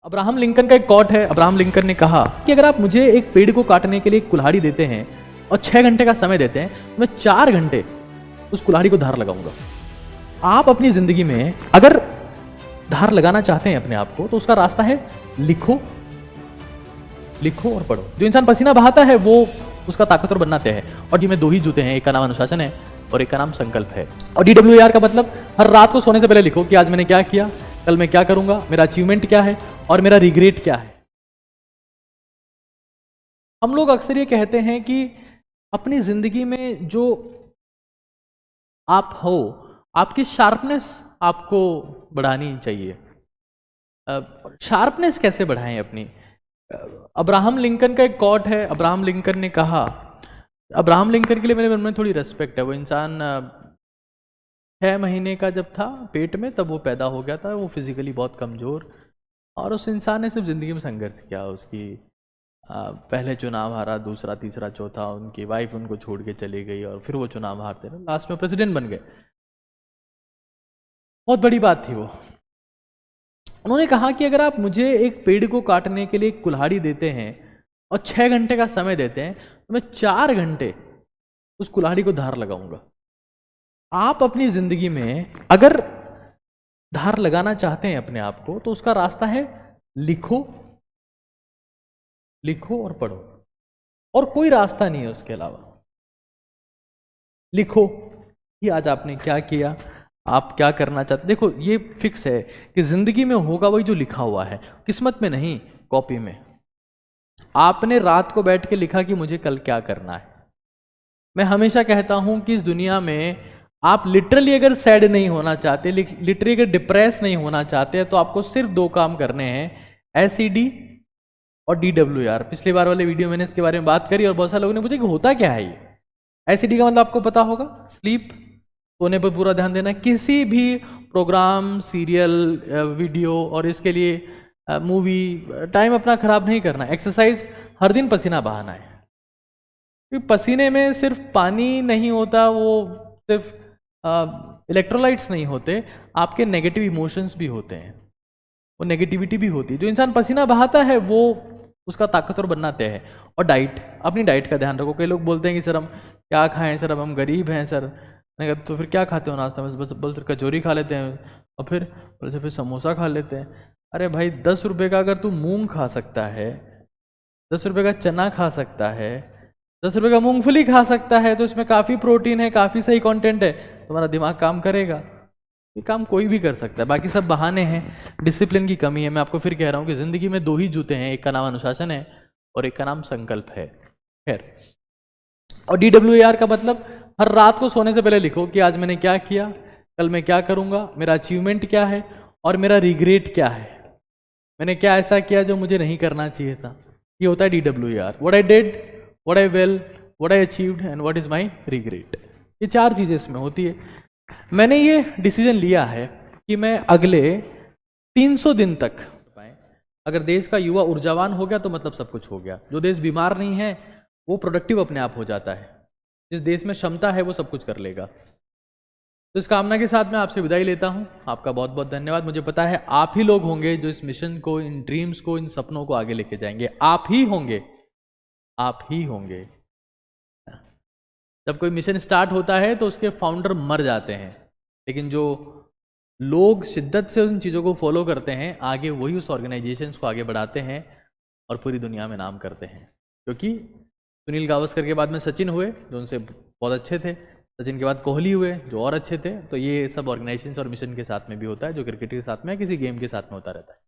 Abraham Lincoln का एक coat है। अब्राहम लिंकन ने कहा कि अगर आप मुझे एक पेड़ को काटने के लिए एक कुल्हाड़ी देते हैं और 6 घंटे का समय देते हैं, तो मैं 4 घंटे उस कुल्हाड़ी को धार लगाऊंगा। आप अपनी जिंदगी में अगर धार लगाना चाहते हैं अपने आप को, तो उसका रास्ता है लिखो, लिखो और पढ़ो। जो इंसान पसीना बहाता है वो उसका ताकतवर बनना तय है। और ये में 2 ही जूते हैं, एक का नाम अनुशासन है और एक का नाम संकल्प है। और DWR का मतलब हर रात को सोने से पहले लिखो कि आज मैंने क्या किया, कल मैं क्या करूंगा, मेरा अचीवमेंट क्या है और मेरा रिग्रेट क्या है। हम लोग अक्सर ये कहते हैं कि अपनी जिंदगी में जो आप हो, आपकी शार्पनेस आपको बढ़ानी चाहिए। शार्पनेस कैसे बढ़ाएं अपनी? अब्राहम लिंकन का एक कोट है। अब्राहम लिंकन ने कहा, अब्राहम लिंकन के लिए मेरे मन में थोड़ी रेस्पेक्ट है। वो इंसान 6 महीने का जब था पेट में, तब वो पैदा हो गया था। वो फिजिकली बहुत कमज़ोर, और उस इंसान ने सिर्फ ज़िंदगी में संघर्ष किया। उसकी पहले चुनाव हारा, दूसरा, तीसरा, चौथा, उनकी वाइफ उनको छोड़ के चली गई और फिर वो चुनाव हारते रहे, लास्ट में प्रेसिडेंट बन गए। बहुत बड़ी बात थी वो। उन्होंने कहा कि अगर आप मुझे एक पेड़ को काटने के लिए एक कुल्हाड़ी देते हैं और 6 घंटे का समय देते हैं, तो मैं 4 घंटे उस कुल्हाड़ी को धार लगाऊंगा। आप अपनी जिंदगी में अगर धार लगाना चाहते हैं अपने आप को, तो उसका रास्ता है लिखो, लिखो और पढ़ो। और कोई रास्ता नहीं है उसके अलावा। लिखो कि आज आपने क्या किया, आप क्या करना चाहते। देखो, ये फिक्स है कि जिंदगी में होगा वही जो लिखा हुआ है, किस्मत में नहीं, कॉपी में। आपने रात को बैठ के लिखा कि मुझे कल क्या करना है। मैं हमेशा कहता हूं कि इस दुनिया में आप लिटरली अगर सैड नहीं होना चाहते, लिटरली अगर डिप्रेस नहीं होना चाहते, तो आपको सिर्फ 2 काम करने हैं, SED और DWR। पिछली बार वाले वीडियो मैंने इसके बारे में बात करी और बहुत सारे लोगों ने पूछा कि होता क्या है ये। SED का मतलब आपको पता होगा, स्लीप, सोने पर पूरा ध्यान देना। किसी भी प्रोग्राम, सीरियल, वीडियो और इसके लिए मूवी टाइम अपना खराब नहीं करना। एक्सरसाइज, हर दिन पसीना बहाना है, क्योंकि पसीने में सिर्फ पानी नहीं होता, वो सिर्फ इलेक्ट्रोलाइट्स नहीं होते, आपके नेगेटिव इमोशंस भी होते हैं, वो नेगेटिविटी भी होती है। जो इंसान पसीना बहाता है वो उसका ताकतवर बनना तय है। और डाइट, अपनी डाइट का ध्यान रखो। कई लोग बोलते हैं कि सर हम क्या खाएं, सर अब हम गरीब हैं सर। मैंने कहा तो फिर क्या खाते हो नाश्ता में? बस बोलते कचौरी खा लेते हैं, और फिर समोसा खा लेते हैं। अरे भाई, 10 रुपये का अगर तू मूंग खा सकता है, 10 रुपये का चना खा सकता है, 10 रुपये का मूंगफली खा सकता है, तो इसमें काफ़ी प्रोटीन है, काफ़ी सही कंटेंट है, तुम्हारा दिमाग काम करेगा। ये काम कोई भी कर सकता है, बाकी सब बहाने हैं, डिसिप्लिन की कमी है। मैं आपको फिर कह रहा हूँ कि ज़िंदगी में 2 ही जूते हैं, एक का नाम अनुशासन है और एक का नाम संकल्प है। खैर, और DWR का मतलब हर रात को सोने से पहले लिखो कि आज मैंने क्या किया, कल मैं क्या करूँगा, मेरा अचीवमेंट क्या है और मेरा रिग्रेट क्या है। मैंने क्या ऐसा किया जो मुझे नहीं करना चाहिए था। ये होता है DWR, what I did, what I will, what I achieved and what is my regret. ये 4 चीज़ें इसमें होती है। मैंने ये डिसीजन लिया है कि मैं अगले 300 दिन तक, अगर देश का युवा ऊर्जावान हो गया तो मतलब सब कुछ हो गया। जो देश बीमार नहीं है वो प्रोडक्टिव अपने आप हो जाता है। जिस देश में क्षमता है वो सब कुछ कर लेगा। तो इस कामना के साथ मैं आपसे विदाई लेता हूं। आपका बहुत बहुत धन्यवाद। मुझे पता है आप ही लोग होंगे जो इस मिशन को, इन ड्रीम्स को, इन सपनों को आगे लेके जाएंगे। आप ही होंगे, आप ही होंगे। जब कोई मिशन स्टार्ट होता है तो उसके फाउंडर मर जाते हैं, लेकिन जो लोग शिद्दत से उन चीज़ों को फॉलो करते हैं, आगे वही उस ऑर्गेनाइजेशंस को आगे बढ़ाते हैं और पूरी दुनिया में नाम करते हैं। क्योंकि सुनील गावस्कर के बाद में सचिन हुए, जो उनसे बहुत अच्छे थे। सचिन के बाद कोहली हुए, जो और अच्छे थे। तो ये सब ऑर्गेनाइजेशंस और मिशन के साथ में भी होता है, जो क्रिकेट के साथ में, किसी गेम के साथ में होता रहता है।